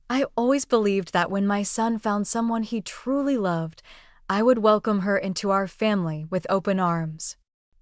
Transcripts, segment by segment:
I always believed that when my son found someone he truly loved, I would welcome her into our family with open arms.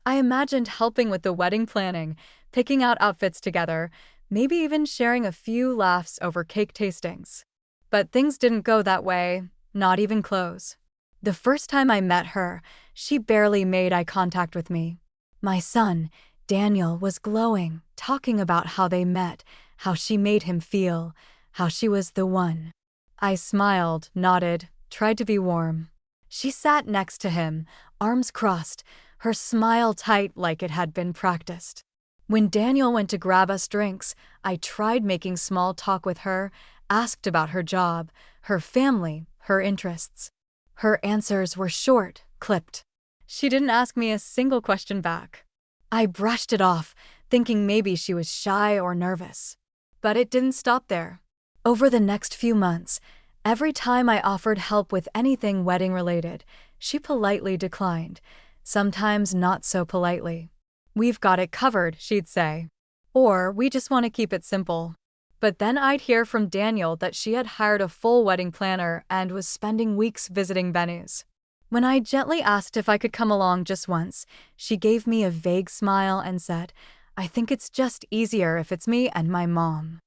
I imagined helping with the wedding planning, picking out outfits together, maybe even sharing a few laughs over cake tastings. But things didn't go that way, not even close. The first time I met her, she barely made eye contact with me. My son, Daniel, was glowing, talking about how they met, how she made him feel, how she was the one. I smiled, nodded, tried to be warm. She sat next to him, arms crossed, her smile tight like it had been practiced. When Daniel went to grab us drinks, I tried making small talk with her, asked about her job, her family, her interests. Her answers were short, clipped. She didn't ask me a single question back. I brushed it off, thinking maybe she was shy or nervous. But it didn't stop there. Over the next few months, every time I offered help with anything wedding-related, she politely declined, sometimes not so politely. "We've got it covered," she'd say. Or, "We just want to keep it simple." But then I'd hear from Daniel that she had hired a full wedding planner and was spending weeks visiting venues. When I gently asked if I could come along just once, she gave me a vague smile and said, "I think it's just easier if it's me and my mom."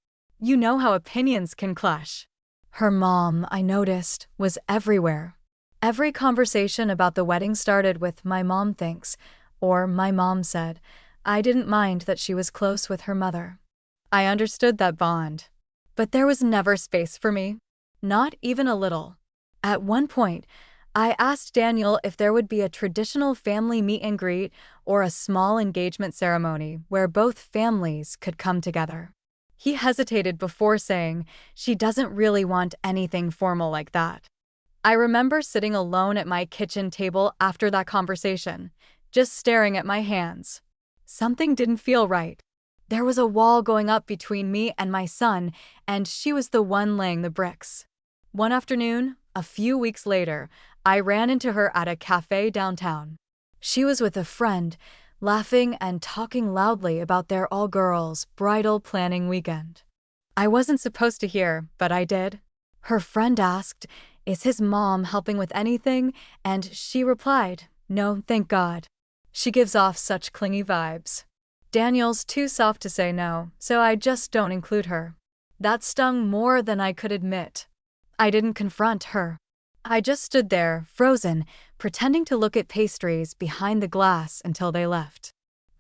You know how opinions can clash. Her mom, I noticed, was everywhere. Every conversation about the wedding started with "my mom thinks," or "my mom said." I didn't mind that she was close with her mother. I understood that bond. But there was never space for me. Not even a little. At one point, I asked Daniel if there would be a traditional family meet and greet or a small engagement ceremony where both families could come together. He hesitated before saying she doesn't really want anything formal like that. I remember sitting alone at my kitchen table after that conversation, just staring at my hands. Something didn't feel right. There was a wall going up between me and my son, and she was the one laying the bricks. One afternoon, a few weeks later, I ran into her at a cafe downtown. She was with a friend, laughing and talking loudly about their all-girls bridal planning weekend. I wasn't supposed to hear, but I did. Her friend asked, "Is his mom helping with anything?" And she replied, "No, thank God." She gives off such clingy vibes. Daniel's too soft to say no, so I just don't include her. That stung more than I could admit. I didn't confront her. I just stood there, frozen, pretending to look at pastries behind the glass until they left.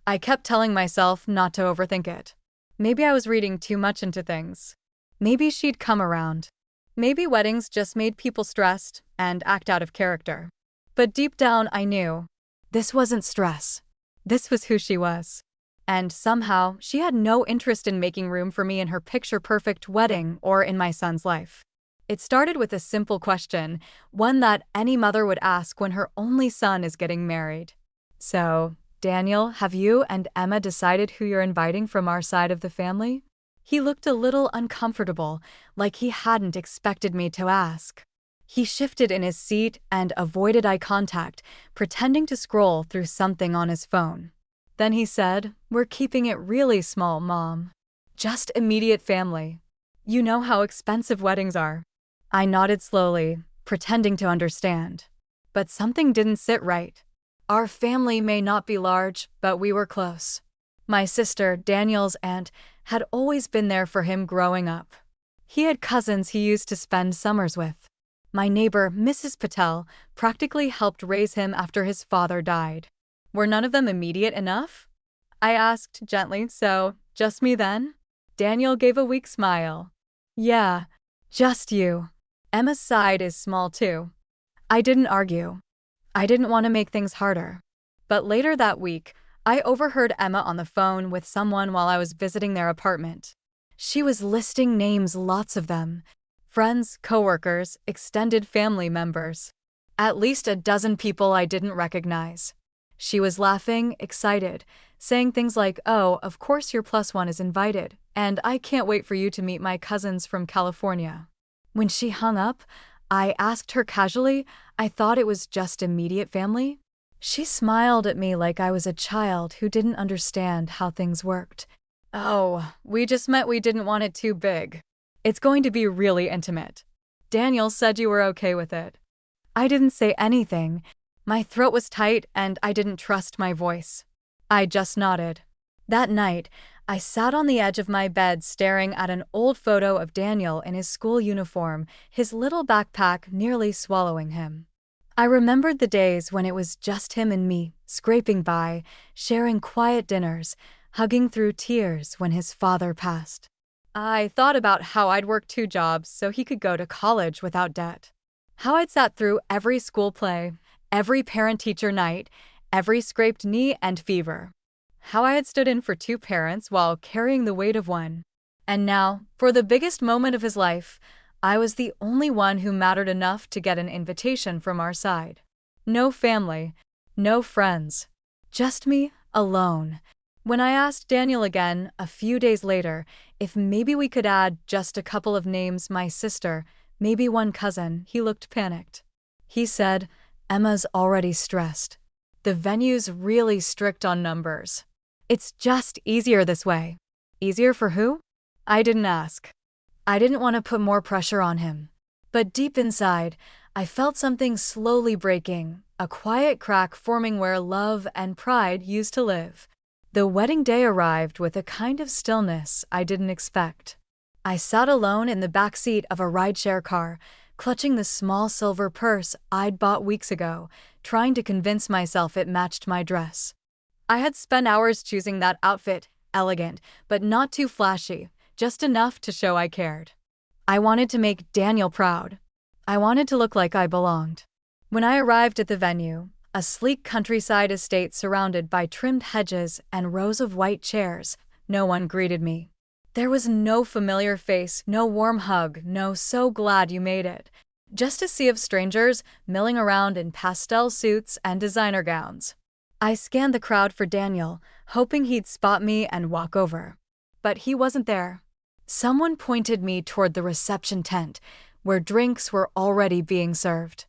I kept telling myself not to overthink it. Maybe I was reading too much into things. Maybe she'd come around. Maybe weddings just made people stressed and act out of character. But deep down, I knew. This wasn't stress. This was who she was. And somehow, she had no interest in making room for me in her picture-perfect wedding or in my son's life. It started with a simple question, one that any mother would ask when her only son is getting married. "So, Daniel, have you and Emma decided who you're inviting from our side of the family?" He looked a little uncomfortable, like he hadn't expected me to ask. He shifted in his seat and avoided eye contact, pretending to scroll through something on his phone. Then he said, "We're keeping it really small, Mom. Just immediate family. You know how expensive weddings are." I nodded slowly, pretending to understand. But something didn't sit right. Our family may not be large, but we were close. My sister, Daniel's aunt, had always been there for him growing up. He had cousins he used to spend summers with. My neighbor, Mrs. Patel, practically helped raise him after his father died. Were none of them immediate enough? I asked gently, "So, just me then?" Daniel gave a weak smile. "Yeah, just you." Emma's side is small too. I didn't argue. I didn't want to make things harder. But later that week, I overheard Emma on the phone with someone while I was visiting their apartment. She was listing names, lots of them. Friends, coworkers, extended family members. At least a dozen people I didn't recognize. She was laughing, excited, saying things like, "Oh, of course your plus one is invited, and I can't wait for you to meet my cousins from California." When she hung up, I asked her casually, I thought it was just immediate family. She smiled at me like I was a child who didn't understand how things worked. "Oh, we just meant we didn't want it too big." It's going to be really intimate. Daniel said you were okay with it. I didn't say anything. My throat was tight and I didn't trust my voice. I just nodded. That night, I sat on the edge of my bed staring at an old photo of Daniel in his school uniform, his little backpack nearly swallowing him. I remembered the days when it was just him and me, scraping by, sharing quiet dinners, hugging through tears when his father passed. I thought about how I'd worked 2 jobs so he could go to college without debt. How I'd sat through every school play, every parent-teacher night, every scraped knee and fever. How I had stood in for 2 parents while carrying the weight of one. And now, for the biggest moment of his life, I was the only one who mattered enough to get an invitation from our side. No family, no friends. Just me, alone. When I asked Daniel again, a few days later, if maybe we could add just a couple of names, my sister, maybe one cousin, he looked panicked. He said, "Emma's already stressed. The venue's really strict on numbers. It's just easier this way." Easier for who? I didn't ask. I didn't want to put more pressure on him. But deep inside, I felt something slowly breaking, a quiet crack forming where love and pride used to live. The wedding day arrived with a kind of stillness I didn't expect. I sat alone in the back seat of a rideshare car, clutching the small silver purse I'd bought weeks ago, trying to convince myself it matched my dress. I had spent hours choosing that outfit, elegant, but not too flashy, just enough to show I cared. I wanted to make Daniel proud. I wanted to look like I belonged. When I arrived at the venue, a sleek countryside estate surrounded by trimmed hedges and rows of white chairs, no one greeted me. There was no familiar face, no warm hug, no "so glad you made it." Just a sea of strangers milling around in pastel suits and designer gowns. I scanned the crowd for Daniel, hoping he'd spot me and walk over. But he wasn't there. Someone pointed me toward the reception tent, where drinks were already being served.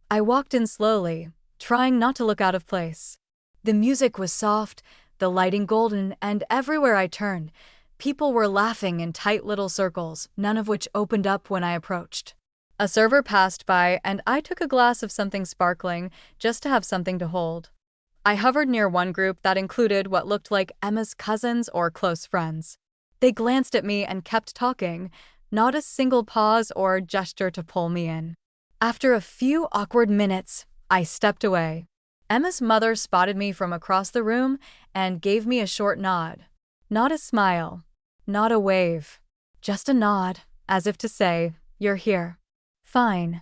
I walked in slowly, trying not to look out of place. The music was soft, the lighting golden, and everywhere I turned, people were laughing in tight little circles, none of which opened up when I approached. A server passed by, and I took a glass of something sparkling, just to have something to hold. I hovered near one group that included what looked like Emma's cousins or close friends. They glanced at me and kept talking, not a single pause or gesture to pull me in. After a few awkward minutes, I stepped away. Emma's mother spotted me from across the room and gave me a short nod. Not a smile, not a wave, just a nod, as if to say, "You're here." Fine.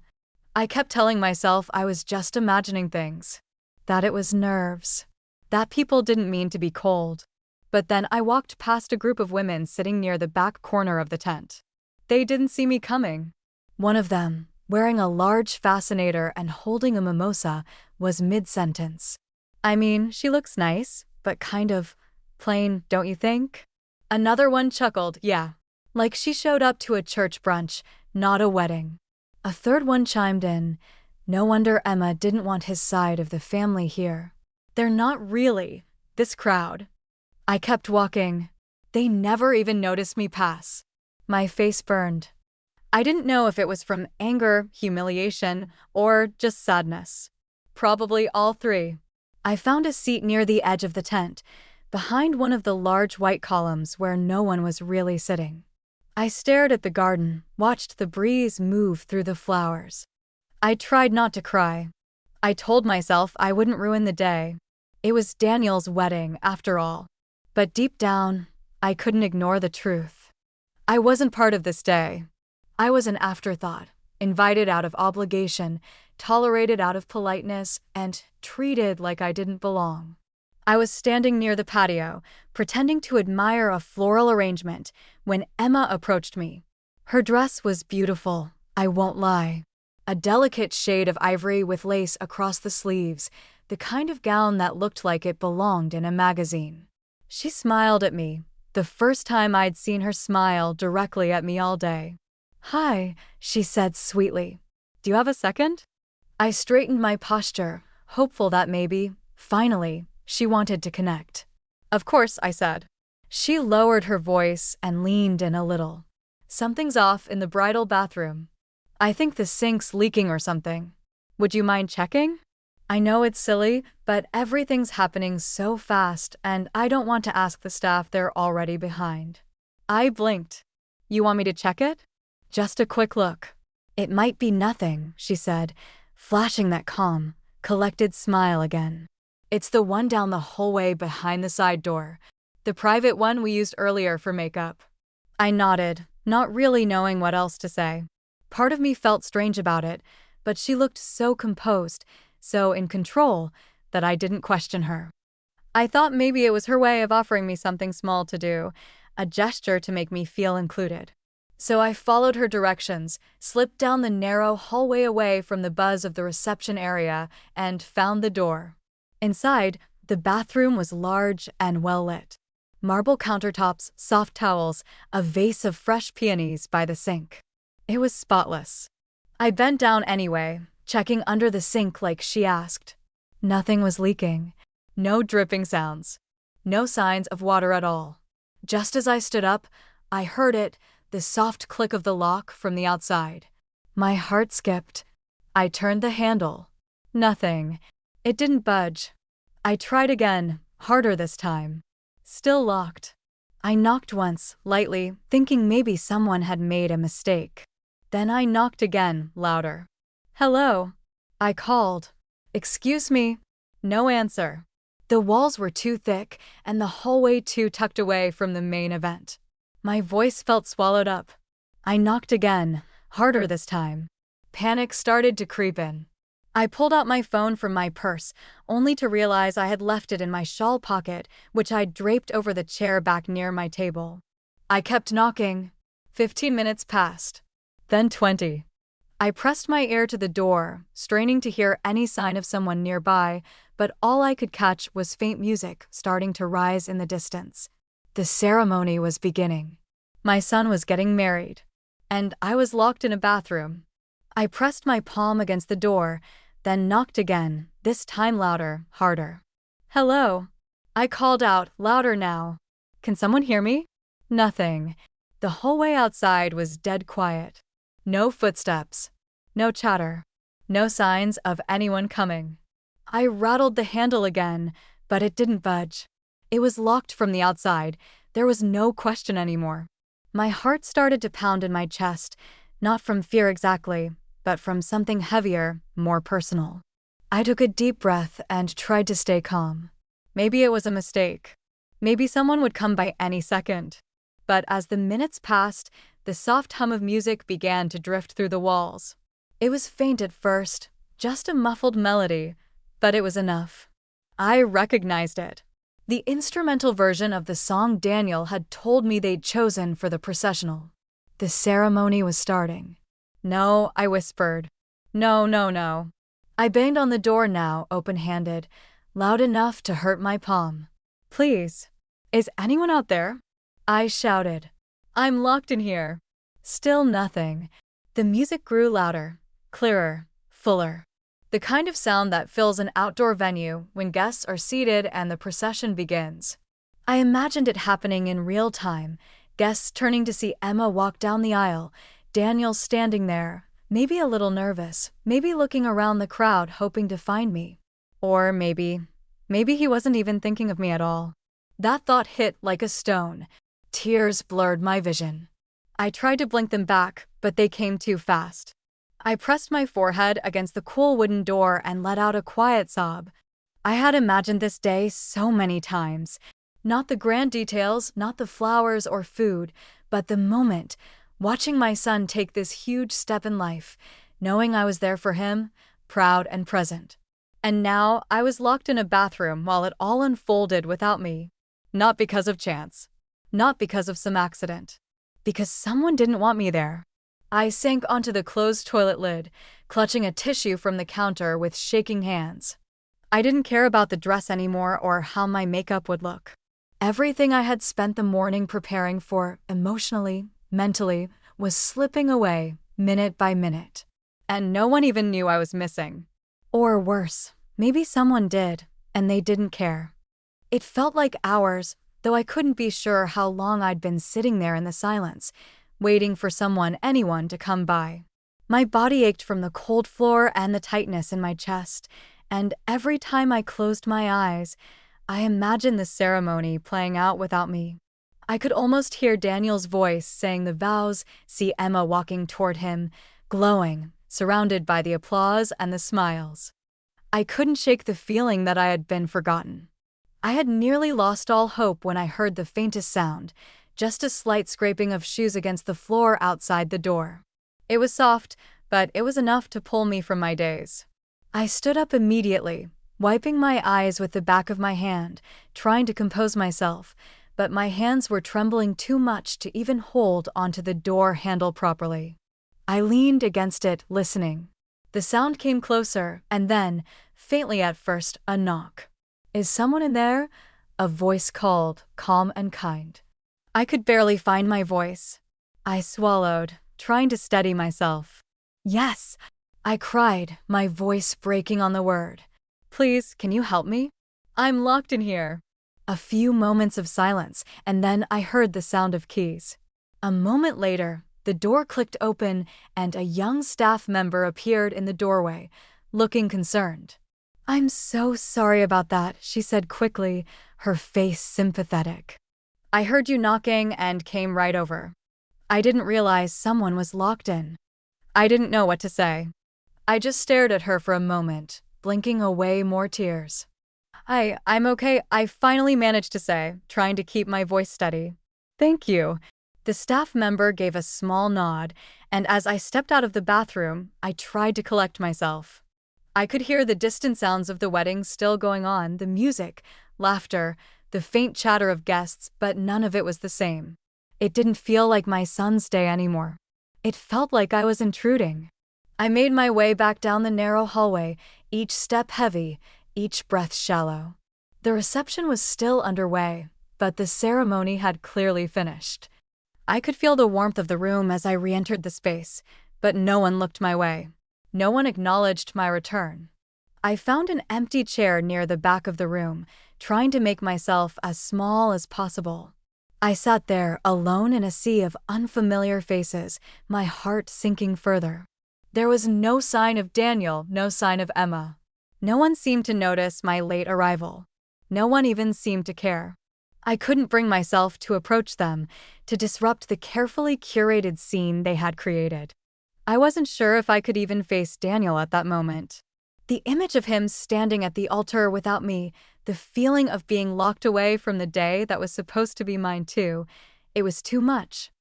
I kept telling myself I was just imagining things, that it was nerves, that people didn't mean to be cold. But then I walked past a group of women sitting near the back corner of the tent. They didn't see me coming. One of them, wearing a large fascinator and holding a mimosa, was mid-sentence. I mean, she looks nice, but kind of plain, don't you think? Another one chuckled, yeah, like she showed up to a church brunch, not a wedding. A third one chimed in, no wonder Emma didn't want his side of the family here. They're not really, this crowd. I kept walking. They never even noticed me pass. My face burned. I didn't know if it was from anger, humiliation, or just sadness. Probably all three. I found a seat near the edge of the tent, behind one of the large white columns where no one was really sitting. I stared at the garden, watched the breeze move through the flowers. I tried not to cry. I told myself I wouldn't ruin the day. It was Daniel's wedding, after all. But deep down, I couldn't ignore the truth. I wasn't part of this day. I was an afterthought, invited out of obligation, tolerated out of politeness, and treated like I didn't belong. I was standing near the patio, pretending to admire a floral arrangement, when Emma approached me. Her dress was beautiful, I won't lie. A delicate shade of ivory with lace across the sleeves, the kind of gown that looked like it belonged in a magazine. She smiled at me, the first time I'd seen her smile directly at me all day. "Hi," she said sweetly. "Do you have a second?" I straightened my posture, hopeful that maybe, finally, she wanted to connect. "Of course," I said. She lowered her voice and leaned in a little. Something's off in the bridal bathroom. I think the sink's leaking or something. Would you mind checking? I know it's silly, but everything's happening so fast, and I don't want to ask the staff they're already behind. I blinked. You want me to check it? Just a quick look. It might be nothing, she said, flashing that calm, collected smile again. It's the one down the hallway behind the side door, the private one we used earlier for makeup. I nodded, not really knowing what else to say. Part of me felt strange about it, but she looked so composed, so in control, that I didn't question her. I thought maybe it was her way of offering me something small to do, a gesture to make me feel included. So I followed her directions, slipped down the narrow hallway away from the buzz of the reception area, and found the door. Inside, the bathroom was large and well lit. Marble countertops, soft towels, a vase of fresh peonies by the sink. It was spotless. I bent down anyway, checking under the sink like she asked. Nothing was leaking. No dripping sounds. No signs of water at all. Just as I stood up, I heard it, the soft click of the lock from the outside. My heart skipped. I turned the handle. Nothing. It didn't budge. I tried again, harder this time. Still locked. I knocked once, lightly, thinking maybe someone had made a mistake. Then I knocked again, louder. Hello? I called. Excuse me? No answer. The walls were too thick, and the hallway too tucked away from the main event. My voice felt swallowed up. I knocked again, harder this time. Panic started to creep in. I pulled out my phone from my purse, only to realize I had left it in my shawl pocket, which I'd draped over the chair back near my table. I kept knocking. 15 minutes passed. Then 20. I pressed my ear to the door, straining to hear any sign of someone nearby, but all I could catch was faint music starting to rise in the distance. The ceremony was beginning. My son was getting married. And I was locked in a bathroom. I pressed my palm against the door, then knocked again, this time louder, harder. Hello? I called out, louder now. Can someone hear me? Nothing. The hallway outside was dead quiet. No footsteps. No chatter. No signs of anyone coming. I rattled the handle again, but it didn't budge. It was locked from the outside. There was no question anymore. My heart started to pound in my chest, not from fear exactly, but from something heavier, more personal. I took a deep breath and tried to stay calm. Maybe it was a mistake. Maybe someone would come by any second. But as the minutes passed, the soft hum of music began to drift through the walls. It was faint at first, just a muffled melody, but it was enough. I recognized it. The instrumental version of the song Daniel had told me they'd chosen for the processional. The ceremony was starting. No, I whispered. No, no, no. I banged on the door now, open-handed, loud enough to hurt my palm. Please. Is anyone out there? I shouted. I'm locked in here. Still nothing. The music grew louder, clearer, fuller. The kind of sound that fills an outdoor venue when guests are seated and the procession begins. I imagined it happening in real time, guests turning to see Emma walk down the aisle, Daniel standing there, maybe a little nervous, maybe looking around the crowd hoping to find me. Or maybe he wasn't even thinking of me at all. That thought hit like a stone. Tears blurred my vision. I tried to blink them back, but they came too fast. I pressed my forehead against the cool wooden door and let out a quiet sob. I had imagined this day so many times. Not the grand details, not the flowers or food, but the moment, watching my son take this huge step in life, knowing I was there for him, proud and present. And now I was locked in a bathroom while it all unfolded without me. Not because of chance. Not because of some accident. Because someone didn't want me there. I sank onto the closed toilet lid, clutching a tissue from the counter with shaking hands. I didn't care about the dress anymore or how my makeup would look. Everything I had spent the morning preparing for, emotionally, mentally, was slipping away, minute by minute. And no one even knew I was missing. Or worse, maybe someone did, and they didn't care. It felt like hours, though I couldn't be sure how long I'd been sitting there in the silence, waiting for anyone to come by. My body ached from the cold floor and the tightness in my chest, and every time I closed my eyes, I imagined the ceremony playing out without me. I could almost hear Daniel's voice saying the vows, see Emma walking toward him, glowing, surrounded by the applause and the smiles. I couldn't shake the feeling that I had been forgotten. I had nearly lost all hope when I heard the faintest sound, just a slight scraping of shoes against the floor outside the door. It was soft, but it was enough to pull me from my daze. I stood up immediately, wiping my eyes with the back of my hand, trying to compose myself, but my hands were trembling too much to even hold onto the door handle properly. I leaned against it, listening. The sound came closer, and then, faintly at first, a knock. "Is someone in there?" A voice called, calm and kind. I could barely find my voice. I swallowed, trying to steady myself. "Yes," I cried, my voice breaking on the word. "Please, can you help me? I'm locked in here." A few moments of silence, and then I heard the sound of keys. A moment later, the door clicked open and a young staff member appeared in the doorway, looking concerned. "I'm so sorry about that," she said quickly, her face sympathetic. "I heard you knocking and came right over. I didn't realize someone was locked in." I didn't know what to say. I just stared at her for a moment, blinking away more tears. I'm okay," I finally managed to say, trying to keep my voice steady. "Thank you." The staff member gave a small nod, and as I stepped out of the bathroom, I tried to collect myself. I could hear the distant sounds of the wedding still going on, the music, laughter, the faint chatter of guests, but none of it was the same. It didn't feel like my son's day anymore. It felt like I was intruding. I made my way back down the narrow hallway, each step heavy, each breath shallow. The reception was still underway, but the ceremony had clearly finished. I could feel the warmth of the room as I re-entered the space, but no one looked my way. No one acknowledged my return. I found an empty chair near the back of the room, trying to make myself as small as possible. I sat there, alone in a sea of unfamiliar faces, my heart sinking further. There was no sign of Daniel, no sign of Emma. No one seemed to notice my late arrival. No one even seemed to care. I couldn't bring myself to approach them, to disrupt the carefully curated scene they had created. I wasn't sure if I could even face Daniel at that moment. The image of him standing at the altar without me, the feeling of being locked away from the day that was supposed to be mine too, it was too much.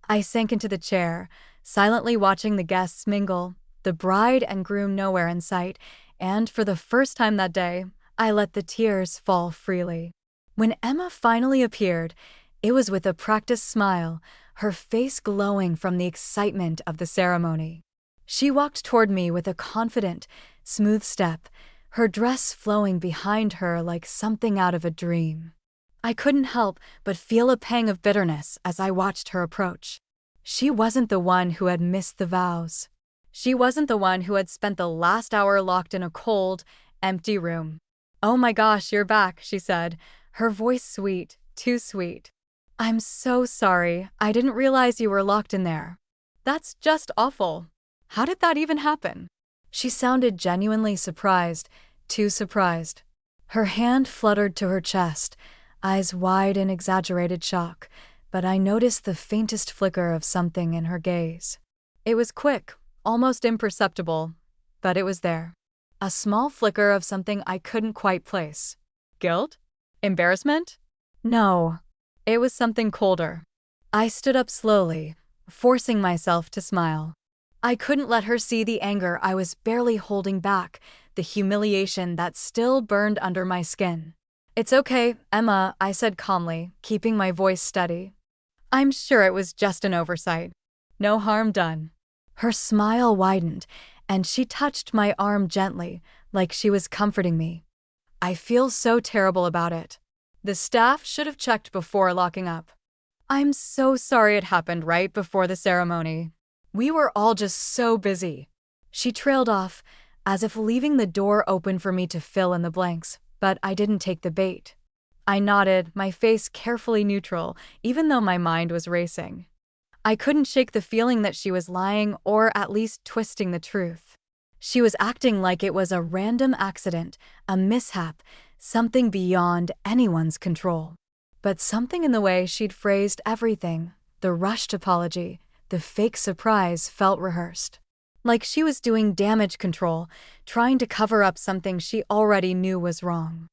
I sank into the chair, silently watching the guests mingle, the bride and groom nowhere in sight, and for the first time that day, I let the tears fall freely. When Emma finally appeared, it was with a practiced smile, her face glowing from the excitement of the ceremony. She walked toward me with a confident, smooth step, her dress flowing behind her like something out of a dream. I couldn't help but feel a pang of bitterness as I watched her approach. She wasn't the one who had missed the vows. She wasn't the one who had spent the last hour locked in a cold, empty room. "Oh my gosh, you're back," she said, her voice sweet, too sweet. "I'm so sorry, I didn't realize you were locked in there. That's just awful. How did that even happen?" She sounded genuinely surprised, too surprised. Her hand fluttered to her chest, eyes wide in exaggerated shock, but I noticed the faintest flicker of something in her gaze. It was quick, almost imperceptible, but it was there. A small flicker of something I couldn't quite place. Guilt? Embarrassment? No. It was something colder. I stood up slowly, forcing myself to smile. I couldn't let her see the anger I was barely holding back, the humiliation that still burned under my skin. "It's okay, Emma," I said calmly, keeping my voice steady. "I'm sure it was just an oversight. No harm done." Her smile widened, and she touched my arm gently, like she was comforting me. "I feel so terrible about it. The staff should have checked before locking up. I'm so sorry it happened right before the ceremony. We were all just so busy." She trailed off, as if leaving the door open for me to fill in the blanks, but I didn't take the bait. I nodded, my face carefully neutral, even though my mind was racing. I couldn't shake the feeling that she was lying or at least twisting the truth. She was acting like it was a random accident, a mishap, something beyond anyone's control. But something in the way she'd phrased everything, the rushed apology, the fake surprise, felt rehearsed. Like she was doing damage control, trying to cover up something she already knew was wrong.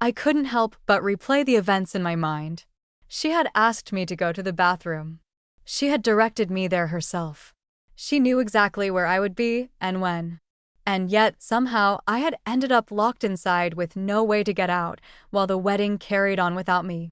I couldn't help but replay the events in my mind. She had asked me to go to the bathroom. She had directed me there herself. She knew exactly where I would be and when. And yet, somehow, I had ended up locked inside with no way to get out, while the wedding carried on without me.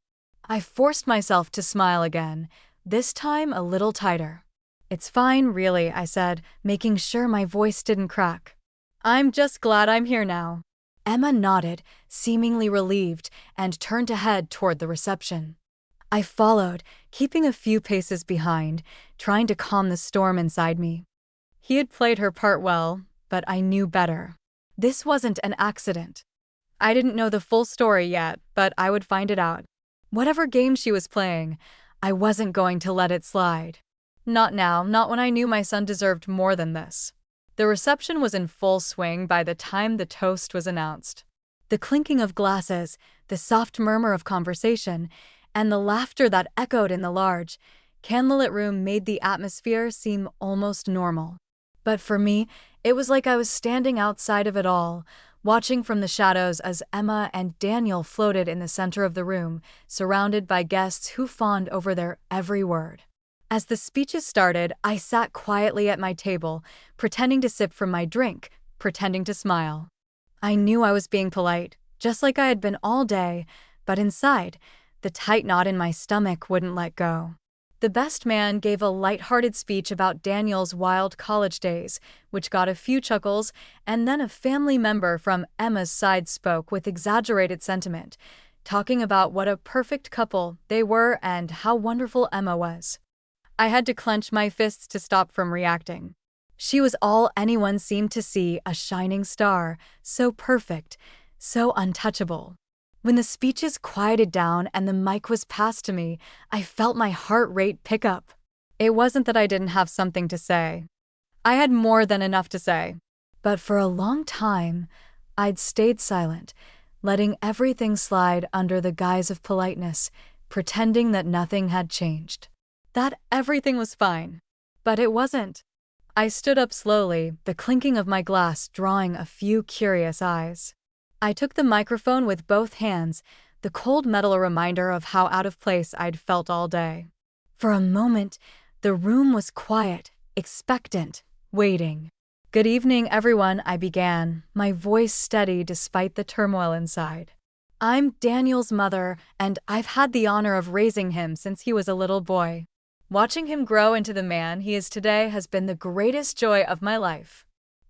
I forced myself to smile again, this time a little tighter. "It's fine, really," I said, making sure my voice didn't crack. "I'm just glad I'm here now." Emma nodded, seemingly relieved, and turned to head toward the reception. I followed, keeping a few paces behind, trying to calm the storm inside me. He had played her part well, but I knew better. This wasn't an accident. I didn't know the full story yet, but I would find it out. Whatever game she was playing, I wasn't going to let it slide. Not now, not when I knew my son deserved more than this. The reception was in full swing by the time the toast was announced. The clinking of glasses, the soft murmur of conversation, and the laughter that echoed in the large, candlelit room made the atmosphere seem almost normal. But for me, it was like I was standing outside of it all, watching from the shadows as Emma and Daniel floated in the center of the room, surrounded by guests who fawned over their every word. As the speeches started, I sat quietly at my table, pretending to sip from my drink, pretending to smile. I knew I was being polite, just like I had been all day, but inside, the tight knot in my stomach wouldn't let go. The best man gave a light-hearted speech about Daniel's wild college days, which got a few chuckles, and then a family member from Emma's side spoke with exaggerated sentiment, talking about what a perfect couple they were and how wonderful Emma was. I had to clench my fists to stop from reacting. She was all anyone seemed to see, a shining star, so perfect, so untouchable. When the speeches quieted down and the mic was passed to me, I felt my heart rate pick up. It wasn't that I didn't have something to say. I had more than enough to say. But for a long time, I'd stayed silent, letting everything slide under the guise of politeness, pretending that nothing had changed. That everything was fine. But it wasn't. I stood up slowly, the clinking of my glass drawing a few curious eyes. I took the microphone with both hands, the cold metal a reminder of how out of place I'd felt all day. For a moment, the room was quiet, expectant, waiting. "Good evening, everyone," I began, my voice steady despite the turmoil inside. "I'm Daniel's mother, and I've had the honor of raising him since he was a little boy. Watching him grow into the man he is today has been the greatest joy of my life."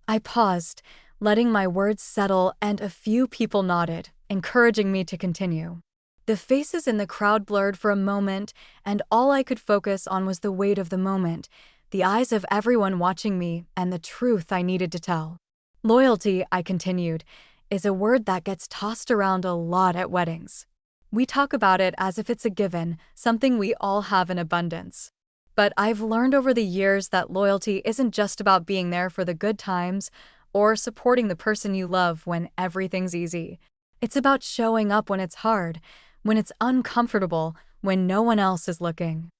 I paused, letting my words settle, and a few people nodded, encouraging me to continue. The faces in the crowd blurred for a moment, and all I could focus on was the weight of the moment, the eyes of everyone watching me, and the truth I needed to tell. "Loyalty," I continued, "is a word that gets tossed around a lot at weddings. We talk about it as if it's a given, something we all have in abundance. But I've learned over the years that loyalty isn't just about being there for the good times or supporting the person you love when everything's easy. It's about showing up when it's hard, when it's uncomfortable, when no one else is looking."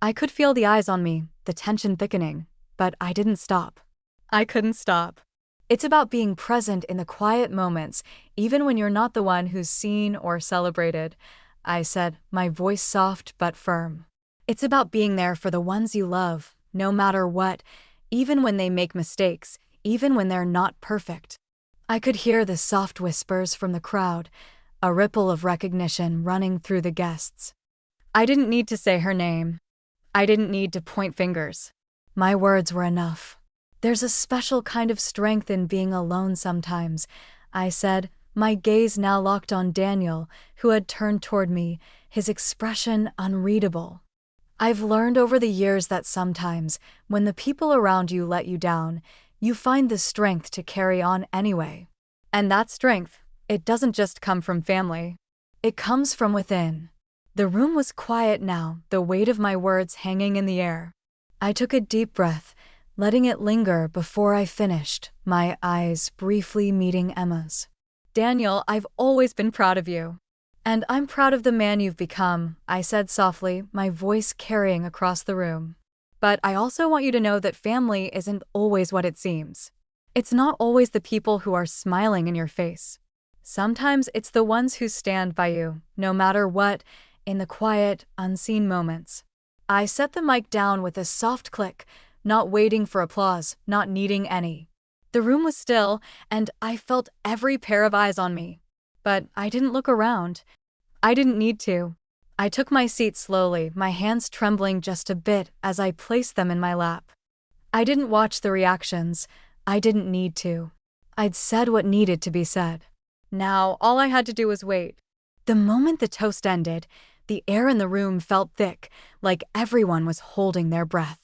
I could feel the eyes on me, the tension thickening, but I didn't stop. I couldn't stop. "It's about being present in the quiet moments, even when you're not the one who's seen or celebrated," I said, my voice soft but firm. "It's about being there for the ones you love, no matter what, even when they make mistakes, even when they're not perfect." I could hear the soft whispers from the crowd, a ripple of recognition running through the guests. I didn't need to say her name. I didn't need to point fingers. My words were enough. "There's a special kind of strength in being alone sometimes," I said, my gaze now locked on Daniel, who had turned toward me, his expression unreadable. "I've learned over the years that sometimes, when the people around you let you down, you find the strength to carry on anyway. And that strength, it doesn't just come from family. It comes from within." The room was quiet now, the weight of my words hanging in the air. I took a deep breath, letting it linger before I finished, my eyes briefly meeting Emma's. Daniel, I've always been proud of you. And I'm proud of the man you've become, I said softly, my voice carrying across the room. But I also want you to know that family isn't always what it seems. It's not always the people who are smiling in your face. Sometimes it's the ones who stand by you, no matter what, in the quiet, unseen moments. I set the mic down with a soft click, not waiting for applause, not needing any. The room was still, and I felt every pair of eyes on me. But I didn't look around. I didn't need to. I took my seat slowly, my hands trembling just a bit as I placed them in my lap. I didn't watch the reactions. I didn't need to. I'd said what needed to be said. Now, all I had to do was wait. The moment the toast ended, the air in the room felt thick, like everyone was holding their breath.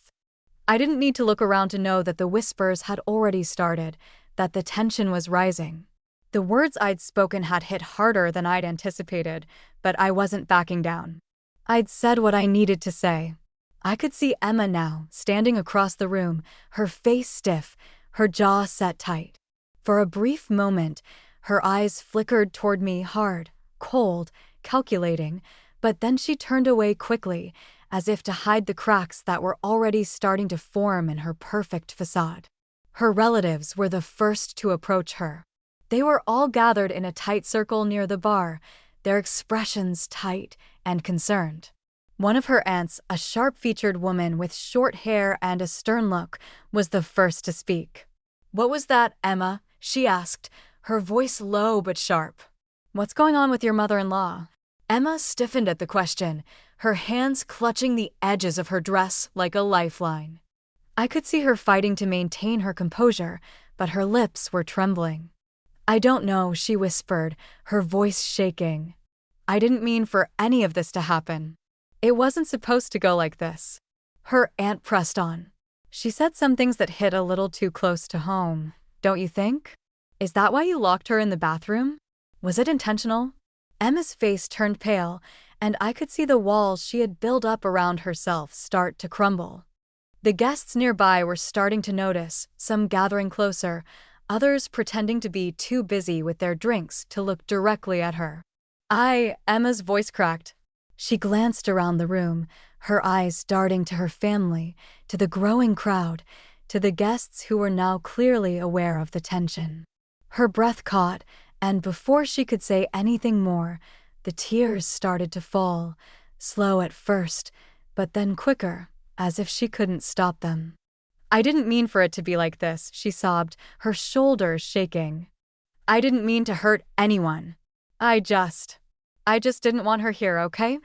I didn't need to look around to know that the whispers had already started, that the tension was rising. The words I'd spoken had hit harder than I'd anticipated, but I wasn't backing down. I'd said what I needed to say. I could see Emma now, standing across the room, her face stiff, her jaw set tight. For a brief moment, her eyes flickered toward me hard, cold, calculating, but then she turned away quickly, as if to hide the cracks that were already starting to form in her perfect facade. Her relatives were the first to approach her. They were all gathered in a tight circle near the bar, their expressions tight and concerned. One of her aunts, a sharp-featured woman with short hair and a stern look, was the first to speak. "What was that, Emma?" she asked, her voice low but sharp. "What's going on with your mother-in-law?" Emma stiffened at the question, her hands clutching the edges of her dress like a lifeline. I could see her fighting to maintain her composure, but her lips were trembling. "I don't know," she whispered, her voice shaking. "I didn't mean for any of this to happen. It wasn't supposed to go like this." Her aunt pressed on. "She said some things that hit a little too close to home, don't you think? Is that why you locked her in the bathroom? Was it intentional?" Emma's face turned pale, and I could see the walls she had built up around herself start to crumble. The guests nearby were starting to notice, some gathering closer, others pretending to be too busy with their drinks to look directly at her. Emma's voice cracked. She glanced around the room, her eyes darting to her family, to the growing crowd, to the guests who were now clearly aware of the tension. Her breath caught, and before she could say anything more, the tears started to fall, slow at first, but then quicker, as if she couldn't stop them. "I didn't mean for it to be like this," she sobbed, her shoulders shaking. "I didn't mean to hurt anyone. I just didn't want her here, okay?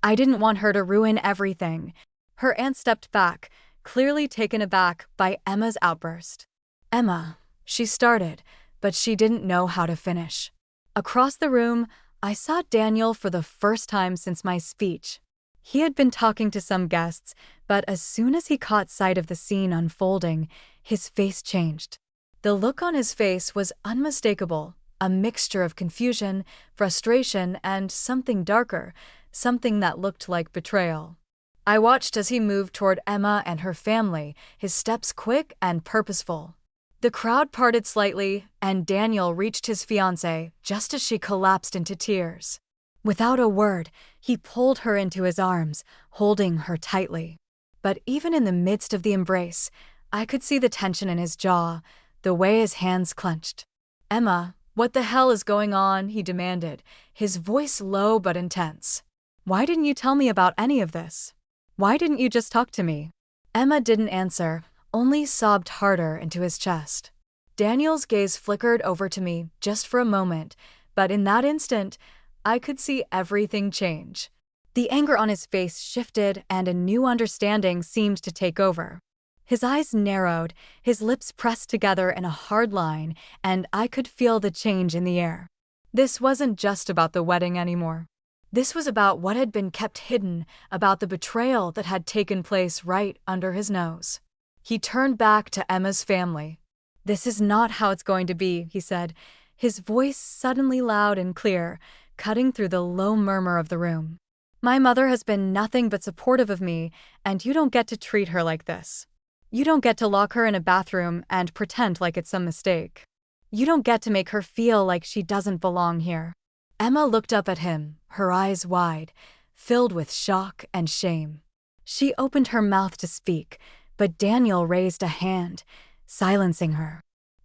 I didn't want her to ruin everything." Her aunt stepped back, clearly taken aback by Emma's outburst. "Emma," she started, but she didn't know how to finish. Across the room, I saw Daniel for the first time since my speech. He had been talking to some guests, but as soon as he caught sight of the scene unfolding, his face changed. The look on his face was unmistakable, a mixture of confusion, frustration, and something darker, something that looked like betrayal. I watched as he moved toward Emma and her family, his steps quick and purposeful. The crowd parted slightly, and Daniel reached his fiancée just as she collapsed into tears. Without a word, he pulled her into his arms, holding her tightly. But even in the midst of the embrace, I could see the tension in his jaw, the way his hands clenched. "Emma, what the hell is going on?" he demanded, his voice low but intense. "Why didn't you tell me about any of this? Why didn't you just talk to me?" Emma didn't answer, only sobbed harder into his chest. Daniel's gaze flickered over to me just for a moment, but in that instant, I could see everything change. The anger on his face shifted and a new understanding seemed to take over. His eyes narrowed, his lips pressed together in a hard line, and I could feel the change in the air. This wasn't just about the wedding anymore. This was about what had been kept hidden, about the betrayal that had taken place right under his nose. He turned back to Emma's family. "This is not how it's going to be," he said, his voice suddenly loud and clear, cutting through the low murmur of the room. My mother has been nothing but supportive of me, and you don't get to treat her like this. You don't get to lock her in a bathroom and pretend like it's some mistake. You don't get to make her feel like she doesn't belong here." Emma looked up at him, her eyes wide, filled with shock and shame. She opened her mouth to speak, but Daniel raised a hand, silencing her.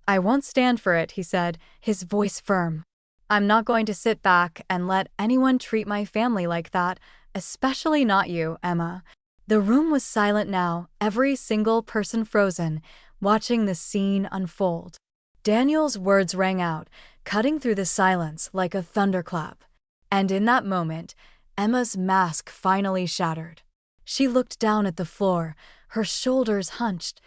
"I won't stand for it," he said, his voice firm. "I'm not going to sit back and let anyone treat my family like that, especially not you, Emma." The room was silent now, every single person frozen, watching the scene unfold. Daniel's words rang out, cutting through the silence like a thunderclap. And in that moment, Emma's mask finally shattered. She looked down at the floor, her shoulders hunched,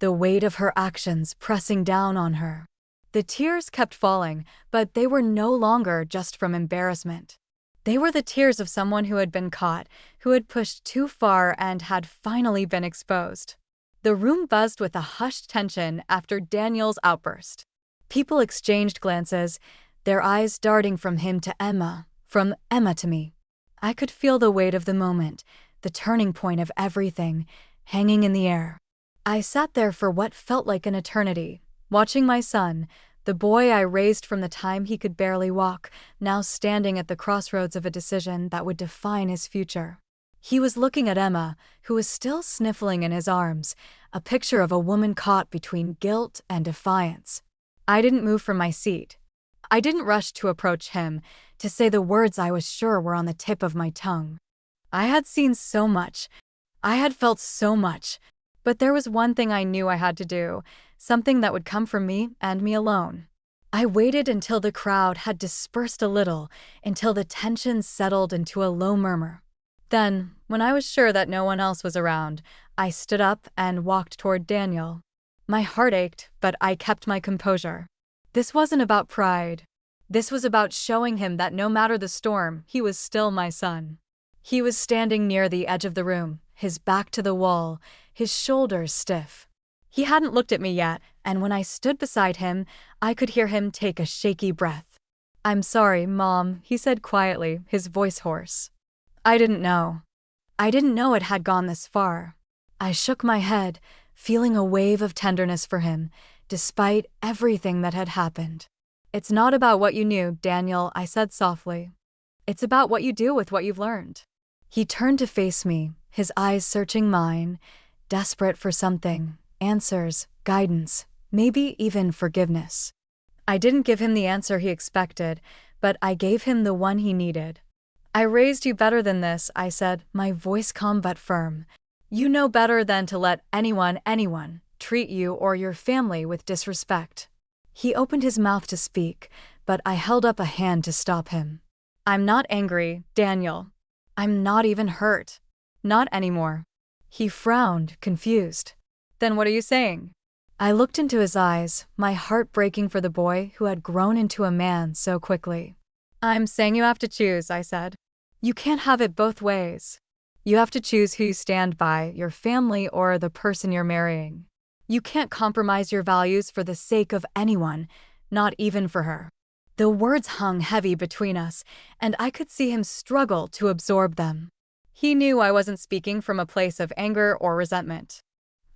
the weight of her actions pressing down on her. The tears kept falling, but they were no longer just from embarrassment. They were the tears of someone who had been caught, who had pushed too far and had finally been exposed. The room buzzed with a hushed tension after Daniel's outburst. People exchanged glances, their eyes darting from him to Emma, from Emma to me. I could feel the weight of the moment, the turning point of everything, hanging in the air. I sat there for what felt like an eternity, watching my son, the boy I raised from the time he could barely walk, now standing at the crossroads of a decision that would define his future. He was looking at Emma, who was still sniffling in his arms, a picture of a woman caught between guilt and defiance. I didn't move from my seat. I didn't rush to approach him, to say the words I was sure were on the tip of my tongue. I had seen so much. I had felt so much. But there was one thing I knew I had to do, something that would come from me and me alone. I waited until the crowd had dispersed a little, until the tension settled into a low murmur. Then, when I was sure that no one else was around, I stood up and walked toward Daniel. My heart ached, but I kept my composure. This wasn't about pride. This was about showing him that no matter the storm, he was still my son. He was standing near the edge of the room, his back to the wall, his shoulders stiff. He hadn't looked at me yet, and when I stood beside him, I could hear him take a shaky breath. "I'm sorry, Mom," he said quietly, his voice hoarse. I didn't know. I didn't know it had gone this far. I shook my head, feeling a wave of tenderness for him, despite everything that had happened. "It's not about what you knew, Daniel," I said softly. "It's about what you do with what you've learned." He turned to face me, his eyes searching mine, desperate for something, answers, guidance, maybe even forgiveness. I didn't give him the answer he expected, but I gave him the one he needed. "I raised you better than this," I said, my voice calm but firm. "You know better than to let anyone, treat you or your family with disrespect." He opened his mouth to speak, but I held up a hand to stop him. "I'm not angry, Daniel. I'm not even hurt. Not anymore." He frowned, confused. "Then what are you saying?" I looked into his eyes, my heart breaking for the boy who had grown into a man so quickly. "I'm saying you have to choose," I said. "You can't have it both ways. You have to choose who you stand by, your family or the person you're marrying. You can't compromise your values for the sake of anyone, not even for her." The words hung heavy between us, and I could see him struggle to absorb them. He knew I wasn't speaking from a place of anger or resentment.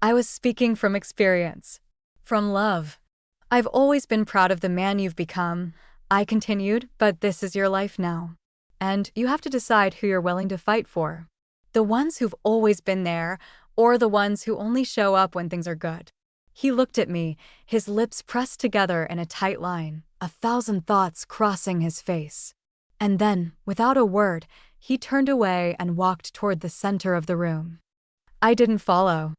I was speaking from experience, from love. "I've always been proud of the man you've become," I continued, "but this is your life now. And you have to decide who you're willing to fight for. The ones who've always been there, or the ones who only show up when things are good." He looked at me, his lips pressed together in a tight line, 1,000 thoughts crossing his face. And then, without a word, he turned away and walked toward the center of the room. I didn't follow.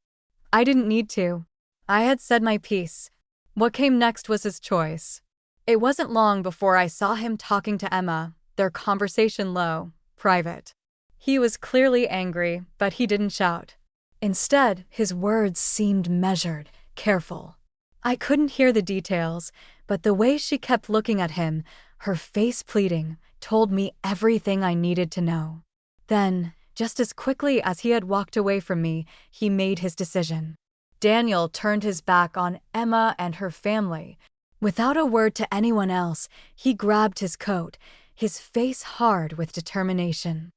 I didn't need to. I had said my piece. What came next was his choice. It wasn't long before I saw him talking to Emma, their conversation low, private. He was clearly angry, but he didn't shout. Instead, his words seemed measured, careful. I couldn't hear the details, but the way she kept looking at him, her face pleading, told me everything I needed to know. Then, just as quickly as he had walked away from me, he made his decision. Daniel turned his back on Emma and her family. Without a word to anyone else, he grabbed his coat, his face hard with determination.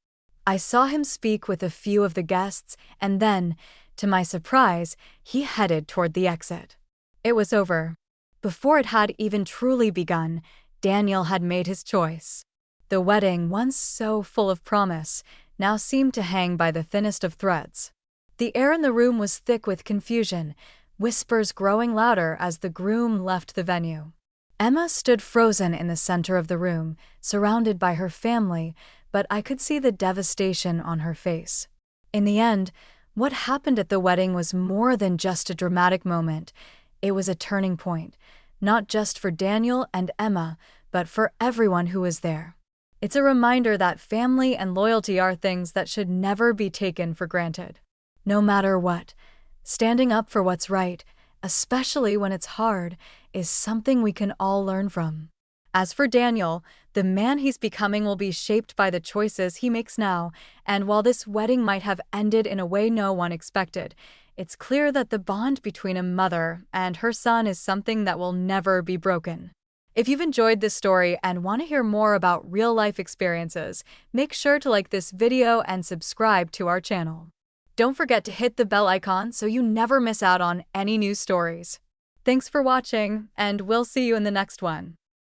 I saw him speak with a few of the guests, and then, to my surprise, he headed toward the exit. It was over. Before it had even truly begun, Daniel had made his choice. The wedding, once so full of promise, now seemed to hang by the thinnest of threads. The air in the room was thick with confusion, whispers growing louder as the groom left the venue. Emma stood frozen in the center of the room, surrounded by her family, but I could see the devastation on her face. In the end, what happened at the wedding was more than just a dramatic moment. It was a turning point, not just for Daniel and Emma, but for everyone who was there. It's a reminder that family and loyalty are things that should never be taken for granted. No matter what, standing up for what's right, especially when it's hard, is something we can all learn from. As for Daniel, the man he's becoming will be shaped by the choices he makes now, and while this wedding might have ended in a way no one expected, it's clear that the bond between a mother and her son is something that will never be broken. If you've enjoyed this story and want to hear more about real-life experiences, make sure to like this video and subscribe to our channel. Don't forget to hit the bell icon so you never miss out on any new stories. Thanks for watching, and we'll see you in the next one.